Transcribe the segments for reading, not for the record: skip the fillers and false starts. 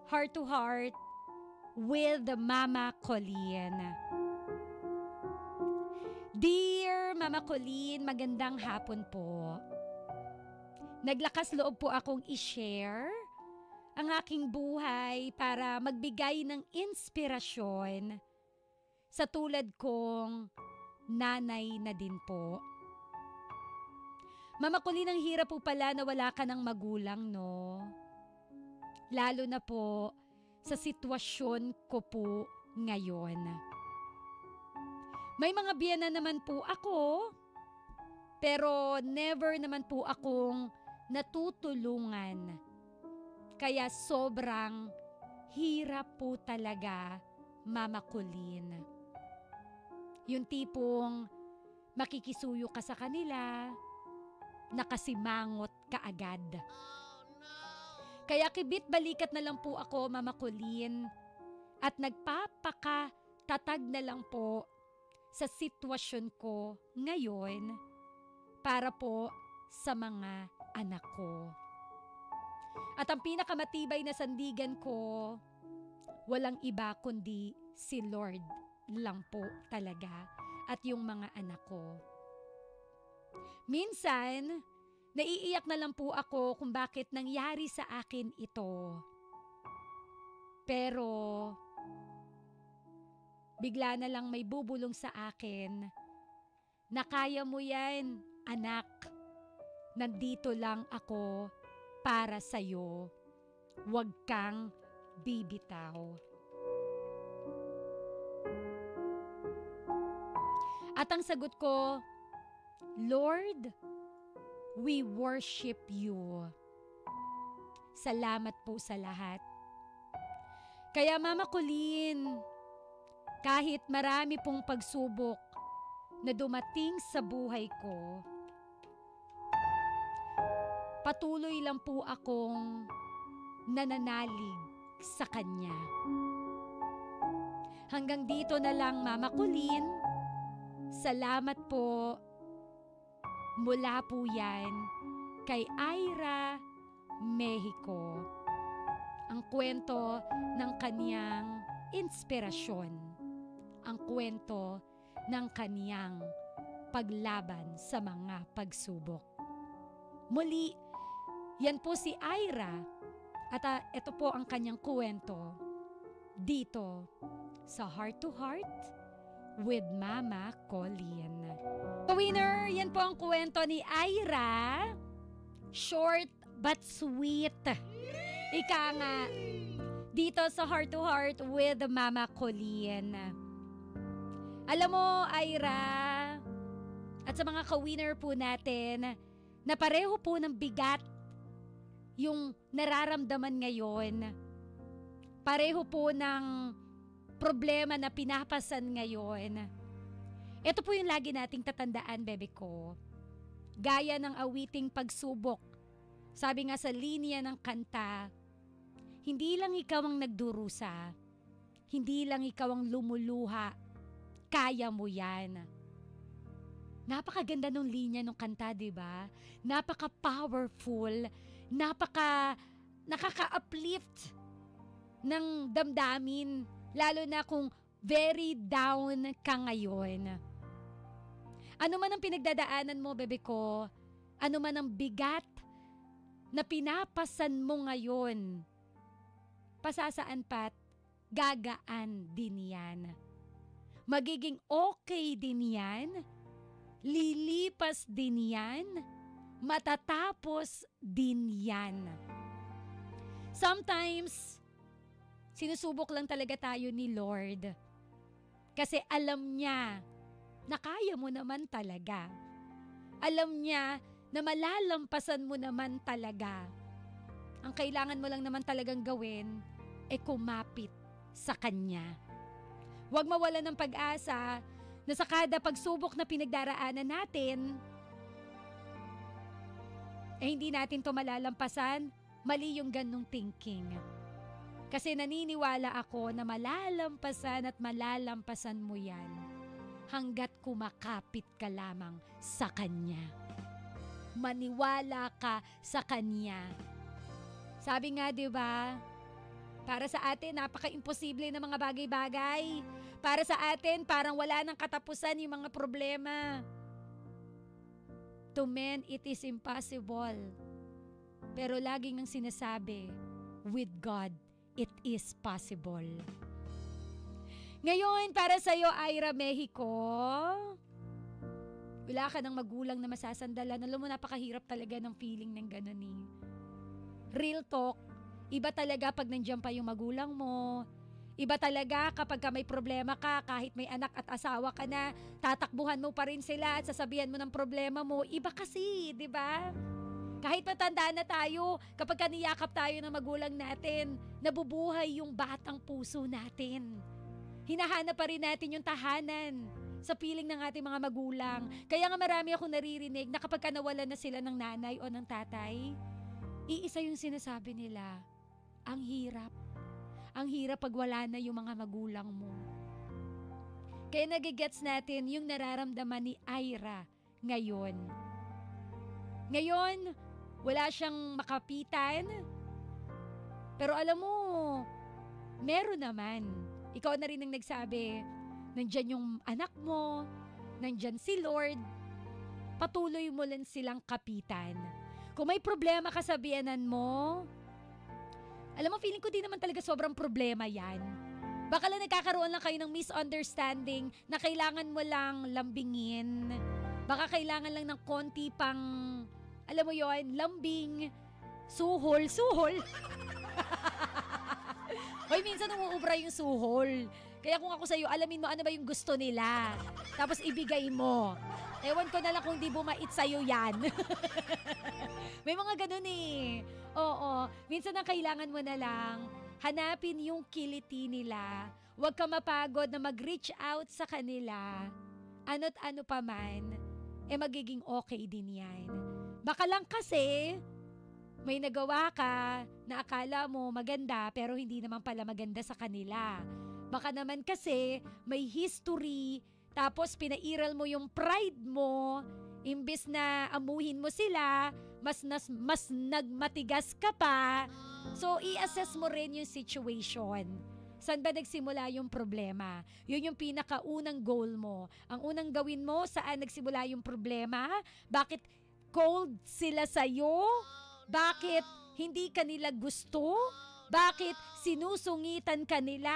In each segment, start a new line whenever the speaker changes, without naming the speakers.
Heart to Heart with Mama Colleen. Dear Mama Colleen, magandang hapon po. Naglakas loob po akong i-share ang aking buhay para magbigay ng inspirasyon sa tulad kong nanay na din po. Mama Colleen, ang hirap po pala na wala ka ng magulang, no? Lalo na po sa sitwasyon ko po ngayon. May mga biyana naman po ako, pero never naman po akong natutulungan. Kaya sobrang hirap po talaga, Mama Colleen. Yung tipong makikisuyo ka sa kanila, nakasimangot ka agad. Kaya kibit balikat na lang po ako, Mama Colleen, at nagpapakatatag na lang po sa sitwasyon ko ngayon para po sa mga anak ko. At ang pinakamatibay na sandigan ko, walang iba kundi si Lord lang po talaga at yung mga anak ko. Minsan, naiiyak na lang po ako kung bakit nangyari sa akin ito. Pero, bigla na lang may bubulong sa akin na kaya mo yan, anak. Nandito lang ako para sa'yo. Huwag kang bibitaw. At ang sagot ko, Lord, we worship you. Salamat po sa lahat. Kaya Mama Colleen, kahit marami pong pagsubok na dumating sa buhay ko, patuloy lang po akong nananalig sa Kanya. Hanggang dito na lang, Mama Colleen. Salamat po. Mula po yan kay Ira, Mexico. Ang kwento ng kaniyang inspirasyon. Ang kwento ng kaniyang paglaban sa mga pagsubok. Muli, yan po si Ira at ito po ang kanyang kwento dito sa Heart to Heart with Mama Colleen. Winner, yan po ang kwento ni Ira. Short but sweet. Ika nga, dito sa Heart to Heart with Mama Colleen. Alam mo, Ira, at sa mga ka-winner po natin, na pareho po ng bigat yung nararamdaman ngayon. Pareho po ng problema na pinapasan ngayon. Ito po yung lagi nating tatandaan, bebe ko. Gaya ng awiting pagsubok. Sabi nga sa linya ng kanta, hindi lang ikaw ang nagdurusa. Hindi lang ikaw ang lumuluha. Kaya mo yan. Napakaganda nung linya ng kanta, diba? Napaka-powerful. Nakaka-uplift ng damdamin. Lalo na kung very down ka ngayon. Ano man ang pinagdadaanan mo, bebe ko, ano man ang bigat na pinapasan mo ngayon, pasasaan pat, gagaan din yan. Magiging okay din yan, lilipas din yan, matatapos din yan. Sometimes, sinusubok lang talaga tayo ni Lord kasi alam niya na kaya mo naman talaga. Alam niya na malalampasan mo naman talaga. Ang kailangan mo lang naman talagang gawin ay kumapit sa Kanya. Huwag mawalan ng pag-asa na sa kada pagsubok na pinagdaraanan natin, hindi natin to malalampasan. Mali yung ganong thinking. Kasi naniniwala ako na malalampasan at malalampasan mo yan hanggat kumakapit ka lamang sa Kanya. Maniwala ka sa Kanya. Sabi nga, 'di ba? Para sa atin, napaka-imposible na mga bagay-bagay. Para sa atin, parang wala nang katapusan yung mga problema. To men, it is impossible. Pero laging ang sinasabi, with God, it is possible. Ngayon, para sa'yo, Ira Mexico, wala ka ng magulang na masasandalan. Alam mo, napakahirap talaga ng feeling ng ganun eh. Real talk, iba talaga pag nandiyan pa yung magulang mo. Iba talaga kapag ka may problema ka, kahit may anak at asawa ka na, tatakbuhan mo pa rin sila at sasabihan mo ng problema mo. Iba kasi, di ba? Kahit matanda na tayo, kapag kaniyakap tayo ng magulang natin, nabubuhay yung batang puso natin. Hinahanap pa rin natin yung tahanan sa piling ng ating mga magulang. Kaya nga marami akong naririnig na kapag nawalan na sila ng nanay o ng tatay, iisa yung sinasabi nila, ang hirap. Ang hirap pag wala na yung mga magulang mo. Kaya nagigets natin yung nararamdaman ni Ira ngayon. Ngayon, wala siyang makapitan. Pero alam mo, meron naman. Ikaw na rin ang nagsabi, nandyan yung anak mo, nandyan si Lord, patuloy mo lang silang kapitan. Kung may problema ka sa biyenan mo, alam mo, feeling ko di naman talaga sobrang problema yan. Baka lang nagkakaroon lang kayo ng misunderstanding na kailangan mo lang lambingin. Baka kailangan lang ng konti pang, alam mo yon, lambing, suhol. Hoy, minsan umuubra yung suhol. Kaya kung ako sa'yo, alamin mo ano ba yung gusto nila. Tapos ibigay mo. Ewan ko na lang kung di bumait sa'yo yan. May mga ganun eh. Oo, minsan ang kailangan mo na lang, hanapin yung kiliti nila. Huwag ka mapagod na mag-reach out sa kanila. Ano't ano pa man, magiging okay din yan. Baka lang kasi, may nagawa ka na akala mo maganda pero hindi naman pala maganda sa kanila. Baka naman kasi may history tapos pinairal mo yung pride mo, imbis na amuhin mo sila, mas nagmatigas ka pa. So i-assess mo rin yung situation. Saan ba nagsimula yung problema? Yun yung pinakaunang goal mo. Ang unang gawin mo, saan nagsimula yung problema? Bakit cold sila sa'yo? Bakit hindi kanila gusto? Bakit sinusungitan kanila?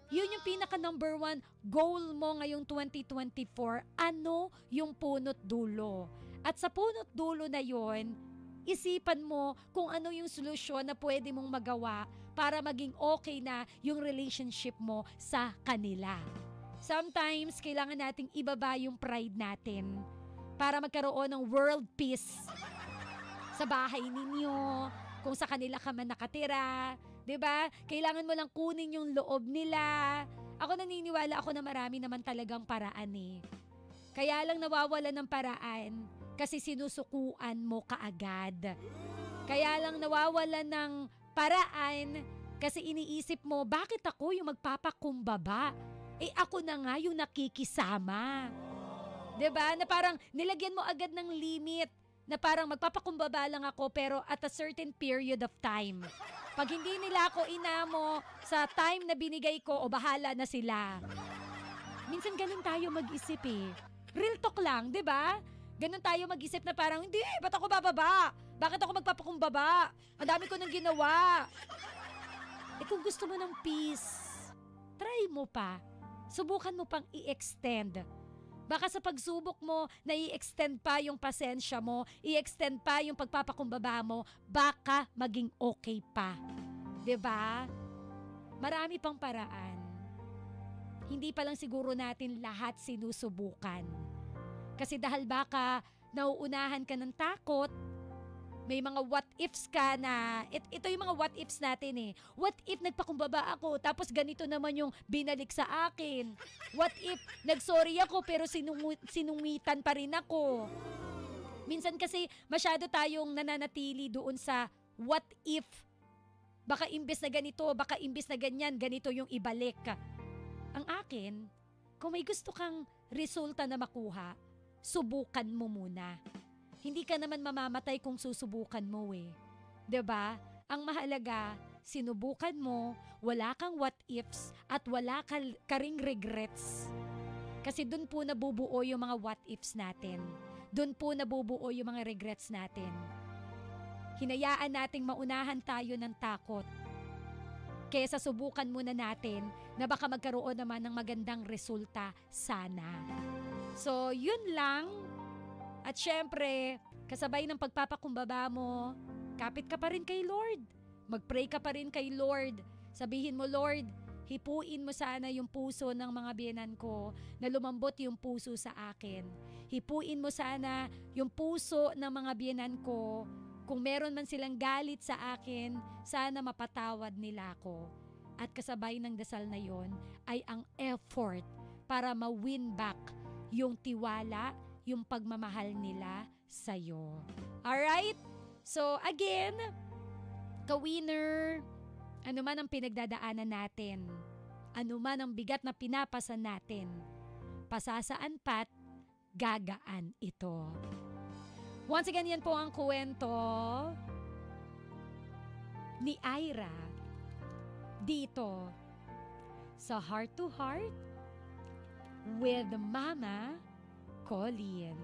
Yun yung pinaka number 1 goal mo ngayong 2024. Ano yung punot dulo? At sa punot dulo na yon, isipan mo kung ano yung solusyon na pwede mong magawa para maging okay na yung relationship mo sa kanila. Sometimes, kailangan nating ibaba yung pride natin para magkaroon ng world peace sa bahay ninyo, kung sa kanila ka man nakatira. 'Di ba? Kailangan mo lang kunin yung loob nila. Ako naniniwala ako na marami naman talagang paraan eh. Kaya lang nawawala ng paraan kasi sinusukuan mo kaagad. Kaya lang nawawala ng paraan kasi iniisip mo, bakit ako yung magpapakumbaba? Ako na nga yung nakikisama. 'Di ba? Na parang nilagyan mo agad ng limit na parang magpapakumbaba lang ako pero at a certain period of time. Pag hindi nila ako inamo sa time na binigay ko, o bahala na sila. Minsan ganun tayo mag-isip eh. Real talk lang, di ba? Ganun tayo mag-isip na parang, hindi, ba't ako bababa? Bakit ako magpapakumbaba? Ang dami ko nang ginawa. Kung gusto mo ng peace, try mo pa. Subukan mo pang i-extend. Baka sa pagsubok mo, na i-extend pa yung pasensya mo, i-extend pa yung pagpapakumbaba mo, baka maging okay pa. 'Di ba? Marami pang paraan. Hindi pa lang siguro natin lahat sinusubukan. Kasi dahil baka nauunahan ka ng takot, may mga what ifs ka na, ito yung mga what ifs natin eh. What if nagpakumbaba ako, tapos ganito naman yung binalik sa akin? What if nagsorry ako, pero sinungitan pa rin ako? Minsan kasi masyado tayong nananatili doon sa what if. Baka imbes na ganito, baka imbes na ganyan, ganito yung ibalik. Ang akin, kung may gusto kang resulta na makuha, subukan mo muna. Hindi ka naman mamamatay kung susubukan mo eh. 'Di ba? Ang mahalaga, sinubukan mo, wala kang what ifs at wala ka ring regrets. Kasi dun po nabubuo yung mga what ifs natin. Dun po nabubuo yung mga regrets natin. Hinayaan nating maunahan tayo ng takot. Kesa subukan muna natin na baka magkaroon naman ng magandang resulta sana. So, yun lang. At syempre, kasabay ng pagpapakumbaba mo, kapit ka pa rin kay Lord. Mag-pray ka pa rin kay Lord. Sabihin mo, Lord, hipuin mo sana yung puso ng mga biyenan ko na lumambot yung puso sa akin. Hipuin mo sana yung puso ng mga biyenan ko. Kung meron man silang galit sa akin, sana mapatawad nila ako. At kasabay ng dasal na yon ay ang effort para ma-win back yung tiwala, yung pagmamahal nila sa'yo. Alright? So again, ka-winner, ano man ang pinagdadaanan natin, ano man ang bigat na pinapasan natin, pasasaan pat, gagaan ito. Once again, yan po ang kwento ni Ira dito sa Heart to Heart with Mama Colleen.